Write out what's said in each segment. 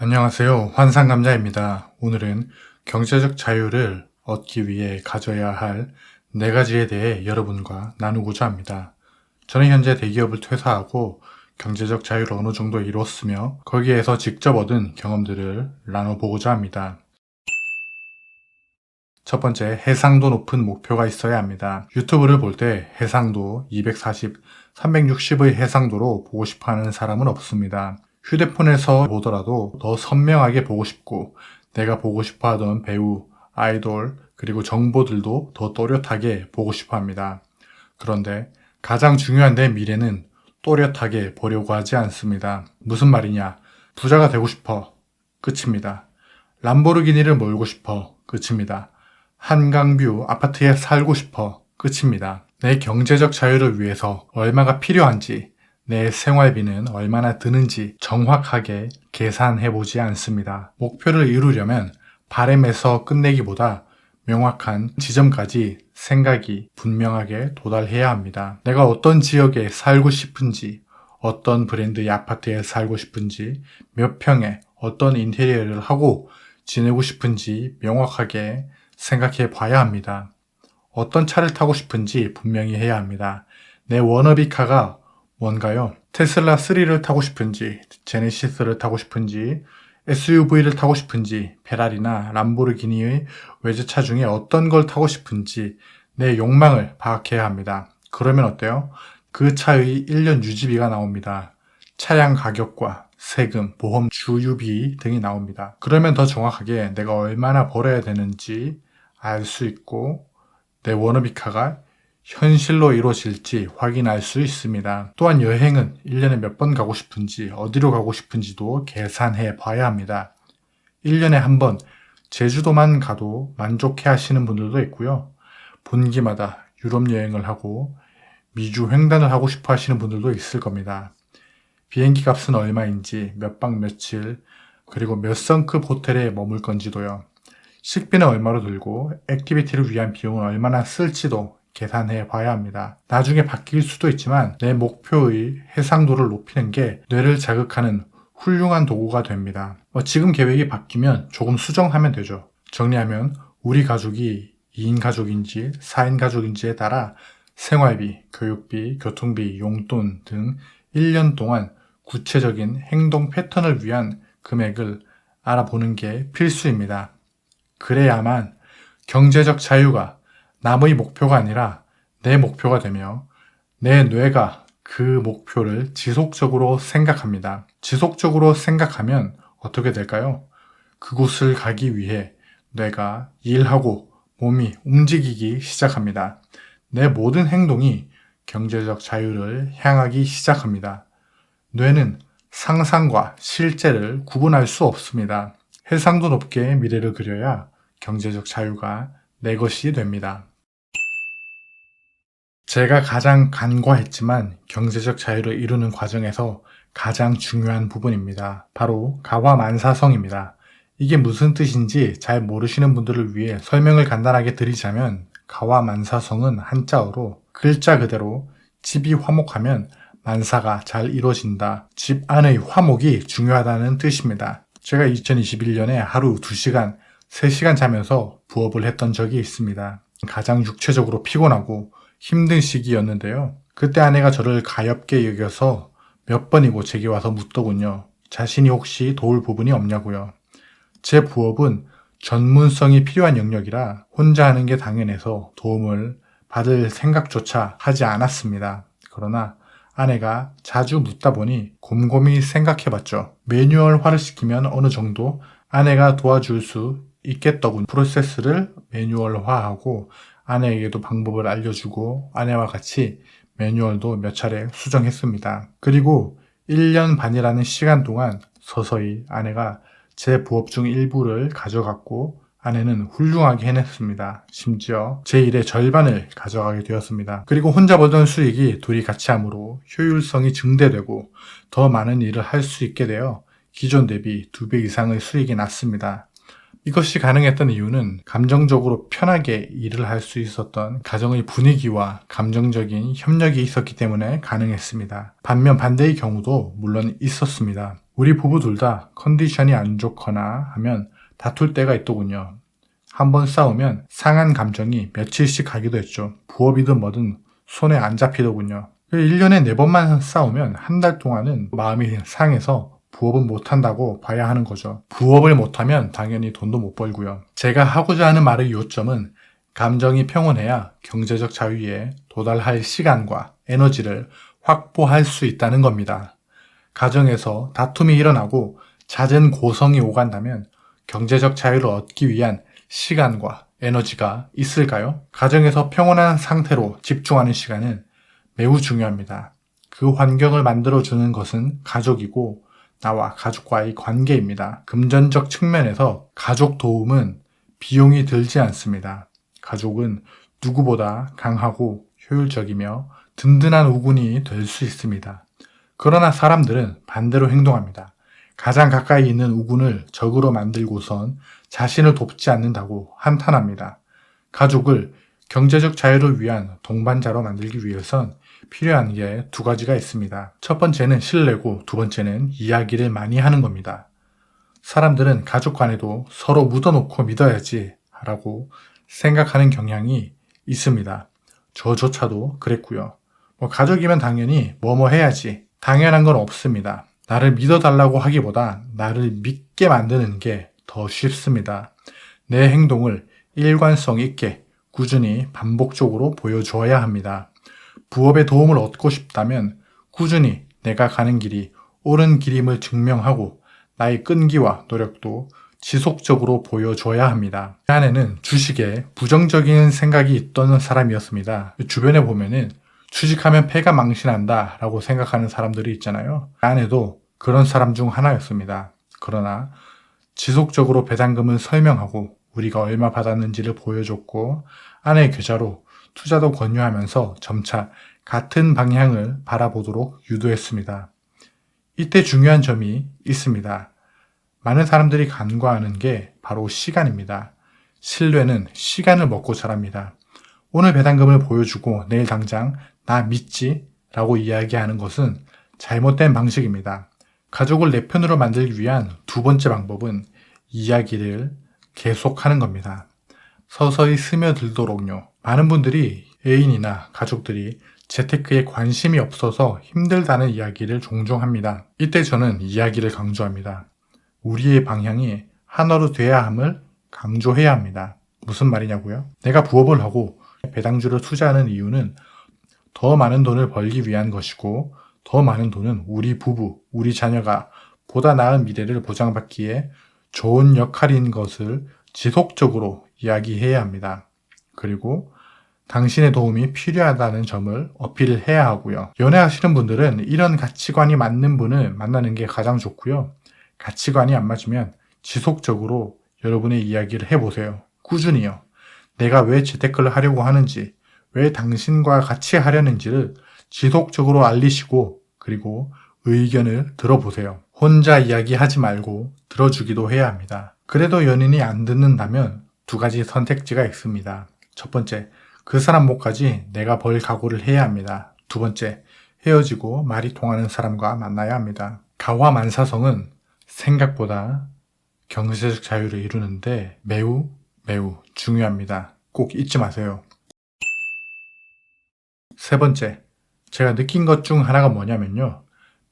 안녕하세요. 환상감자입니다. 오늘은 경제적 자유를 얻기 위해 가져야 할 4가지에 대해 여러분과 나누고자 합니다. 저는 현재 대기업을 퇴사하고 경제적 자유를 어느 정도 이뤘으며 거기에서 직접 얻은 경험들을 나눠보고자 합니다. 첫 번째, 해상도 높은 목표가 있어야 합니다. 유튜브를 볼 때 해상도 240, 360의 해상도로 보고 싶어하는 사람은 없습니다. 휴대폰에서 보더라도 더 선명하게 보고 싶고 내가 보고 싶어하던 배우, 아이돌, 그리고 정보들도 더 또렷하게 보고 싶어 합니다. 그런데 가장 중요한 내 미래는 또렷하게 보려고 하지 않습니다. 무슨 말이냐? 부자가 되고 싶어. 끝입니다. 람보르기니를 몰고 싶어. 끝입니다. 한강뷰 아파트에 살고 싶어. 끝입니다. 내 경제적 자유를 위해서 얼마가 필요한지, 내 생활비는 얼마나 드는지 정확하게 계산해보지 않습니다. 목표를 이루려면 바램에서 끝내기보다 명확한 지점까지 생각이 분명하게 도달해야 합니다. 내가 어떤 지역에 살고 싶은지, 어떤 브랜드의 아파트에 살고 싶은지, 몇 평에 어떤 인테리어를 하고 지내고 싶은지 명확하게 생각해 봐야 합니다. 어떤 차를 타고 싶은지 분명히 해야 합니다. 내 워너비카가 뭔가요? 테슬라 3를 타고 싶은지, 제네시스를 타고 싶은지, SUV를 타고 싶은지, 페라리나 람보르기니의 외제차 중에 어떤 걸 타고 싶은지 내 욕망을 파악해야 합니다. 그러면 어때요? 그 차의 1년 유지비가 나옵니다. 차량 가격과 세금, 보험, 주유비 등이 나옵니다. 그러면 더 정확하게 내가 얼마나 벌어야 되는지 알 수 있고 내 워너비카가 현실로 이루어질지 확인할 수 있습니다. 또한 여행은 1년에 몇 번 가고 싶은지 어디로 가고 싶은지도 계산해 봐야 합니다. 1년에 한 번 제주도만 가도 만족해 하시는 분들도 있고요. 분기마다 유럽 여행을 하고 미주 횡단을 하고 싶어 하시는 분들도 있을 겁니다. 비행기 값은 얼마인지, 몇 박 며칠, 그리고 몇 성급 호텔에 머물 건지도요. 식비는 얼마로 들고 액티비티를 위한 비용은 얼마나 쓸지도 계산해 봐야 합니다. 나중에 바뀔 수도 있지만 내 목표의 해상도를 높이는 게 뇌를 자극하는 훌륭한 도구가 됩니다. 지금 계획이 바뀌면 조금 수정하면 되죠. 정리하면 우리 가족이 2인 가족인지 4인 가족인지에 따라 생활비, 교육비, 교통비, 용돈 등 1년 동안 구체적인 행동 패턴을 위한 금액을 알아보는 게 필수입니다. 그래야만 경제적 자유가 남의 목표가 아니라 내 목표가 되며 내 뇌가 그 목표를 지속적으로 생각합니다. 지속적으로 생각하면 어떻게 될까요? 그곳을 가기 위해 뇌가 일하고 몸이 움직이기 시작합니다. 내 모든 행동이 경제적 자유를 향하기 시작합니다. 뇌는 상상과 실제를 구분할 수 없습니다. 해상도 높게 미래를 그려야 경제적 자유가 내 것이 됩니다. 제가 가장 간과했지만 경제적 자유를 이루는 과정에서 가장 중요한 부분입니다. 바로 가화만사성입니다. 이게 무슨 뜻인지 잘 모르시는 분들을 위해 설명을 간단하게 드리자면 가화만사성은 한자어로 글자 그대로 집이 화목하면 만사가 잘 이루어진다. 집 안의 화목이 중요하다는 뜻입니다. 제가 2021년에 하루 2시간, 3시간 자면서 부업을 했던 적이 있습니다. 가장 육체적으로 피곤하고 힘든 시기였는데요. 그때 아내가 저를 가엾게 여겨서 몇 번이고 제게 와서 묻더군요. 자신이 혹시 도울 부분이 없냐고요. 제 부업은 전문성이 필요한 영역이라 혼자 하는 게 당연해서 도움을 받을 생각조차 하지 않았습니다. 그러나 아내가 자주 묻다 보니 곰곰이 생각해봤죠. 매뉴얼화를 시키면 어느 정도 아내가 도와줄 수 있겠더군. 프로세스를 매뉴얼화하고 아내에게도 방법을 알려주고 아내와 같이 매뉴얼도 몇 차례 수정했습니다. 그리고 1년 반이라는 시간 동안 서서히 아내가 제 부업 중 일부를 가져갔고 아내는 훌륭하게 해냈습니다. 심지어 제 일의 절반을 가져가게 되었습니다. 그리고 혼자 벌던 수익이 둘이 같이 함으로 효율성이 증대되고 더 많은 일을 할 수 있게 되어 기존 대비 2배 이상의 수익이 났습니다. 이것이 가능했던 이유는 감정적으로 편하게 일을 할 수 있었던 가정의 분위기와 감정적인 협력이 있었기 때문에 가능했습니다. 반면 반대의 경우도 물론 있었습니다. 우리 부부 둘 다 컨디션이 안 좋거나 하면 다툴 때가 있더군요. 한번 싸우면 상한 감정이 며칠씩 가기도 했죠. 부업이든 뭐든 손에 안 잡히더군요. 1년에 4번만 싸우면 한 달 동안은 마음이 상해서 부업은 못한다고 봐야 하는 거죠. 부업을 못하면 당연히 돈도 못 벌고요. 제가 하고자 하는 말의 요점은 감정이 평온해야 경제적 자유에 도달할 시간과 에너지를 확보할 수 있다는 겁니다. 가정에서 다툼이 일어나고 잦은 고성이 오간다면 경제적 자유를 얻기 위한 시간과 에너지가 있을까요? 가정에서 평온한 상태로 집중하는 시간은 매우 중요합니다. 그 환경을 만들어주는 것은 가족이고 나와 가족과의 관계입니다. 금전적 측면에서 가족 도움은 비용이 들지 않습니다. 가족은 누구보다 강하고 효율적이며 든든한 우군이 될 수 있습니다. 그러나 사람들은 반대로 행동합니다. 가장 가까이 있는 우군을 적으로 만들고선 자신을 돕지 않는다고 한탄합니다. 가족을 경제적 자유를 위한 동반자로 만들기 위해선 필요한 게 2가지가 있습니다. 첫 번째는 신뢰고 2번째는 이야기를 많이 하는 겁니다. 사람들은 가족 간에도 서로 묻어놓고 믿어야지 라고 생각하는 경향이 있습니다. 저조차도 그랬고요. 가족이면 당연히 뭐뭐 해야지 당연한 건 없습니다. 나를 믿어달라고 하기보다 나를 믿게 만드는 게 더 쉽습니다. 내 행동을 일관성 있게 꾸준히 반복적으로 보여줘야 합니다. 부업에 도움을 얻고 싶다면 꾸준히 내가 가는 길이 옳은 길임을 증명하고 나의 끈기와 노력도 지속적으로 보여줘야 합니다. 제 아내는 주식에 부정적인 생각이 있던 사람이었습니다. 주변에 보면은 주식하면 패가 망신한다 라고 생각하는 사람들이 있잖아요. 제 아내도 그런 사람 중 하나였습니다. 그러나 지속적으로 배당금을 설명하고 우리가 얼마 받았는지를 보여줬고 아내의 계좌로 투자도 권유하면서 점차 같은 방향을 바라보도록 유도했습니다. 이때 중요한 점이 있습니다. 많은 사람들이 간과하는 게 바로 시간입니다. 신뢰는 시간을 먹고 자랍니다. 오늘 배당금을 보여주고 내일 당장 나 믿지? 라고 이야기하는 것은 잘못된 방식입니다. 가족을 내 편으로 만들기 위한 2번째 방법은 이야기를 계속하는 겁니다. 서서히 스며들도록요. 많은 분들이 애인이나 가족들이 재테크에 관심이 없어서 힘들다는 이야기를 종종 합니다. 이때 저는 이야기를 강조합니다. 우리의 방향이 하나로 돼야 함을 강조해야 합니다. 무슨 말이냐고요? 내가 부업을 하고 배당주를 투자하는 이유는 더 많은 돈을 벌기 위한 것이고 더 많은 돈은 우리 부부, 우리 자녀가 보다 나은 미래를 보장받기에 좋은 역할인 것을 지속적으로 이야기해야 합니다. 그리고 당신의 도움이 필요하다는 점을 어필해야 하고요. 연애하시는 분들은 이런 가치관이 맞는 분을 만나는 게 가장 좋고요. 가치관이 안 맞으면 지속적으로 여러분의 이야기를 해보세요. 꾸준히요. 내가 왜 재테크를 하려고 하는지, 왜 당신과 같이 하려는지를 지속적으로 알리시고 그리고 의견을 들어보세요. 혼자 이야기하지 말고 들어주기도 해야 합니다. 그래도 연인이 안 듣는다면 2가지 선택지가 있습니다. 첫 번째, 그 사람 몫까지 내가 벌 각오를 해야 합니다. 2번째, 헤어지고 말이 통하는 사람과 만나야 합니다. 가화만사성은 생각보다 경제적 자유를 이루는데 매우 중요합니다. 꼭 잊지 마세요. 3번째, 제가 느낀 것 중 하나가 뭐냐면요.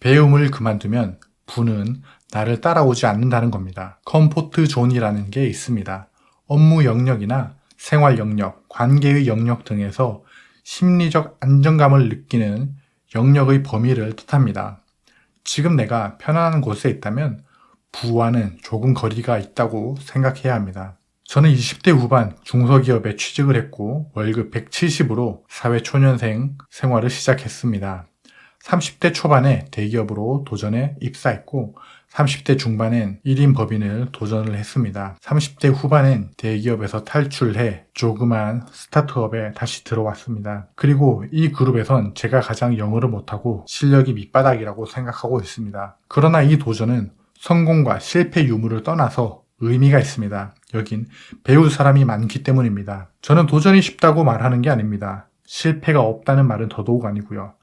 배움을 그만두면 부는 나를 따라오지 않는다는 겁니다. 컴포트 존이라는 게 있습니다. 업무 영역이나 생활 영역, 관계의 영역 등에서 심리적 안정감을 느끼는 영역의 범위를 뜻합니다. 지금 내가 편안한 곳에 있다면 부와는 조금 거리가 있다고 생각해야 합니다. 저는 20대 후반 중소기업에 취직을 했고 월급 170으로 사회초년생 생활을 시작했습니다. 30대 초반에 대기업으로 도전에 입사했고 30대 중반엔 1인 법인을 도전을 했습니다. 30대 후반엔 대기업에서 탈출해 조그만 스타트업에 다시 들어왔습니다. 그리고 이 그룹에선 제가 가장 영어를 못하고 실력이 밑바닥이라고 생각하고 있습니다. 그러나 이 도전은 성공과 실패 유무를 떠나서 의미가 있습니다. 여긴 배울 사람이 많기 때문입니다. 저는 도전이 쉽다고 말하는 게 아닙니다. 실패가 없다는 말은 더더욱 아니고요.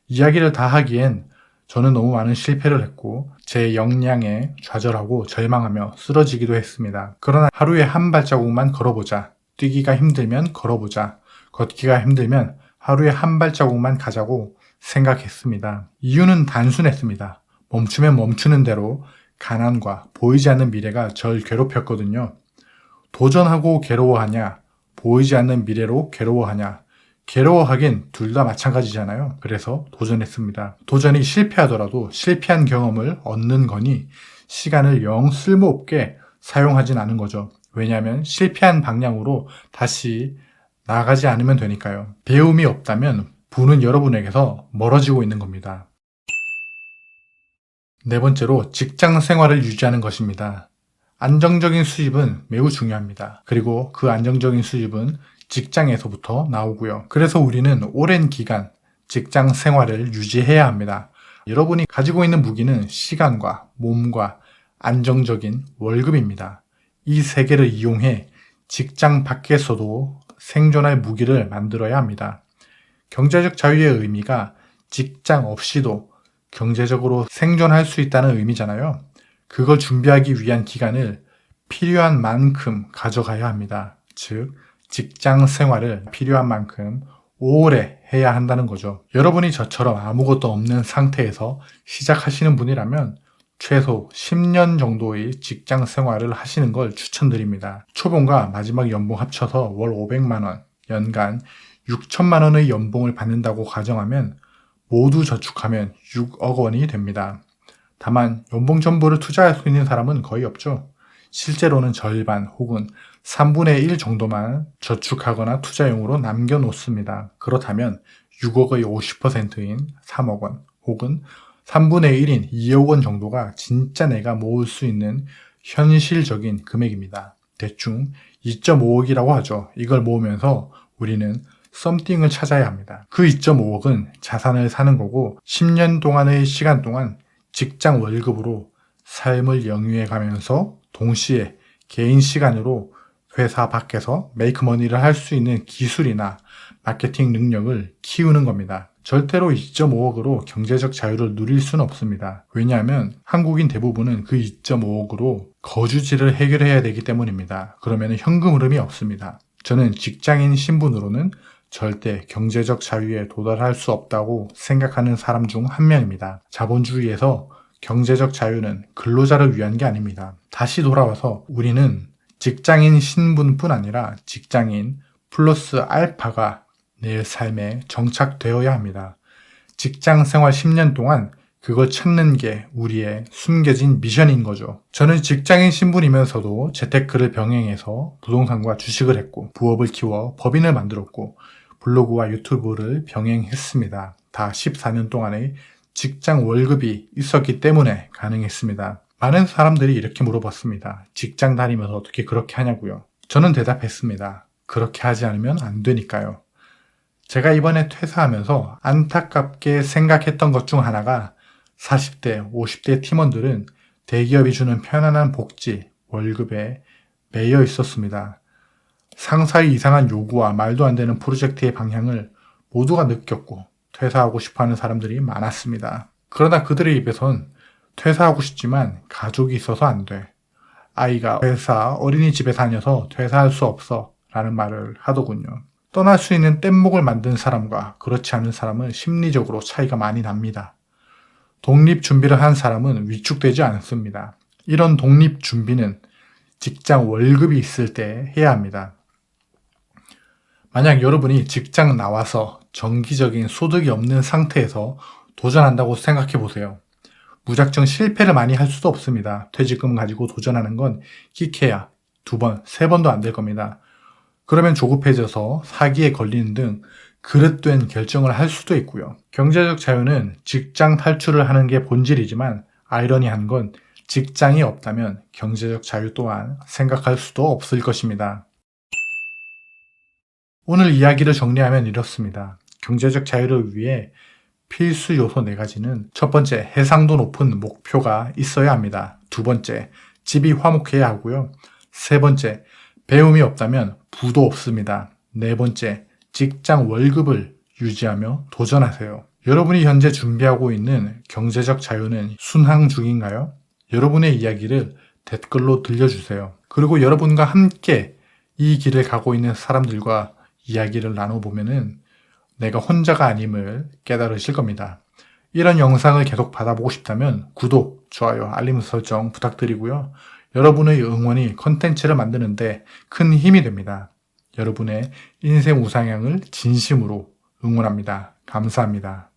이야기를 다 하기엔 저는 너무 많은 실패를 했고 제 역량에 좌절하고 절망하며 쓰러지기도 했습니다. 그러나 하루에 한 발자국만 걸어보자. 뛰기가 힘들면 걸어보자. 걷기가 힘들면 하루에 한 발자국만 가자고 생각했습니다. 이유는 단순했습니다. 멈추면 멈추는 대로 가난과 보이지 않는 미래가 절 괴롭혔거든요. 도전하고 괴로워하냐, 보이지 않는 미래로 괴로워하냐. 괴로워하긴 둘 다 마찬가지잖아요. 그래서 도전했습니다. 도전이 실패하더라도 실패한 경험을 얻는 거니 시간을 영 쓸모없게 사용하진 않은 거죠. 왜냐하면 실패한 방향으로 다시 나가지 않으면 되니까요. 배움이 없다면 부는 여러분에게서 멀어지고 있는 겁니다. 네 번째로 직장 생활을 유지하는 것입니다. 안정적인 수입은 매우 중요합니다. 그리고 그 안정적인 수입은 직장에서부터 나오고요. 그래서 우리는 오랜 기간 직장 생활을 유지해야 합니다. 여러분이 가지고 있는 무기는 시간과 몸과 안정적인 월급입니다. 이 세 개를 이용해 직장 밖에서도 생존할 무기를 만들어야 합니다. 경제적 자유의 의미가 직장 없이도 경제적으로 생존할 수 있다는 의미잖아요. 그걸 준비하기 위한 기간을 필요한 만큼 가져가야 합니다. 즉, 직장 생활을 필요한 만큼 오래 해야 한다는 거죠. 여러분이 저처럼 아무것도 없는 상태에서 시작하시는 분이라면 최소 10년 정도의 직장 생활을 하시는 걸 추천드립니다. 초봉과 마지막 연봉 합쳐서 월 500만 원, 연간 6천만 원의 연봉을 받는다고 가정하면 모두 저축하면 6억 원이 됩니다. 다만 연봉 전부를 투자할 수 있는 사람은 거의 없죠. 실제로는 절반 혹은 3분의 1 정도만 저축하거나 투자용으로 남겨놓습니다. 그렇다면 6억의 50%인 3억 원 혹은 3분의 1인 2억 원 정도가 진짜 내가 모을 수 있는 현실적인 금액입니다. 대충 2.5억이라고 하죠. 이걸 모으면서 우리는 썸띵을 찾아야 합니다. 그 2.5억은 자산을 사는 거고 10년 동안의 시간 동안 직장 월급으로 삶을 영위해 가면서 동시에 개인 시간으로 회사 밖에서 메이크머니를 할 수 있는 기술이나 마케팅 능력을 키우는 겁니다. 절대로 2.5억으로 경제적 자유를 누릴 수는 없습니다. 왜냐하면 한국인 대부분은 그 2.5억으로 거주지를 해결해야 되기 때문입니다. 그러면 현금 흐름이 없습니다. 저는 직장인 신분으로는 절대 경제적 자유에 도달할 수 없다고 생각하는 사람 중 한 명입니다. 자본주의에서 경제적 자유는 근로자를 위한 게 아닙니다. 다시 돌아와서 우리는 직장인 신분뿐 아니라 직장인 플러스 알파가 내 삶에 정착되어야 합니다. 직장 생활 10년 동안 그걸 찾는 게 우리의 숨겨진 미션인 거죠. 저는 직장인 신분이면서도 재테크를 병행해서 부동산과 주식을 했고 부업을 키워 법인을 만들었고 블로그와 유튜브를 병행했습니다. 다 14년 동안의 직장 월급이 있었기 때문에 가능했습니다. 많은 사람들이 이렇게 물어봤습니다. 직장 다니면서 어떻게 그렇게 하냐고요. 저는 대답했습니다. 그렇게 하지 않으면 안 되니까요. 제가 이번에 퇴사하면서 안타깝게 생각했던 것 중 하나가 40대, 50대 팀원들은 대기업이 주는 편안한 복지, 월급에 매여 있었습니다. 상사의 이상한 요구와 말도 안 되는 프로젝트의 방향을 모두가 느꼈고 퇴사하고 싶어하는 사람들이 많았습니다. 그러나 그들의 입에선 퇴사하고 싶지만 가족이 있어서 안 돼. 아이가 회사 어린이집에 다녀서 퇴사할 수 없어 라는 말을 하더군요. 떠날 수 있는 뗏목을 만든 사람과 그렇지 않은 사람은 심리적으로 차이가 많이 납니다. 독립 준비를 한 사람은 위축되지 않습니다. 이런 독립 준비는 직장 월급이 있을 때 해야 합니다. 만약 여러분이 직장 나와서 정기적인 소득이 없는 상태에서 도전한다고 생각해 보세요. 무작정 실패를 많이 할 수도 없습니다. 퇴직금 가지고 도전하는 건 끼케야 2번, 3번도 안 될 겁니다. 그러면 조급해져서 사기에 걸리는 등 그릇된 결정을 할 수도 있고요. 경제적 자유는 직장 탈출을 하는 게 본질이지만 아이러니한 건 직장이 없다면 경제적 자유 또한 생각할 수도 없을 것입니다. 오늘 이야기를 정리하면 이렇습니다. 경제적 자유를 위해 필수 요소 4가지는 첫 번째, 해상도 높은 목표가 있어야 합니다. 두 번째, 집이 화목해야 하고요. 세 번째, 배움이 없다면 부도 없습니다. 네 번째, 직장 월급을 유지하며 도전하세요. 여러분이 현재 준비하고 있는 경제적 자유는 순항 중인가요? 여러분의 이야기를 댓글로 들려주세요. 그리고 여러분과 함께 이 길을 가고 있는 사람들과 이야기를 나눠보면은 내가 혼자가 아님을 깨달으실 겁니다. 이런 영상을 계속 받아보고 싶다면 구독, 좋아요, 알림 설정 부탁드리고요. 여러분의 응원이 컨텐츠를 만드는데 큰 힘이 됩니다. 여러분의 인생 우상향을 진심으로 응원합니다. 감사합니다.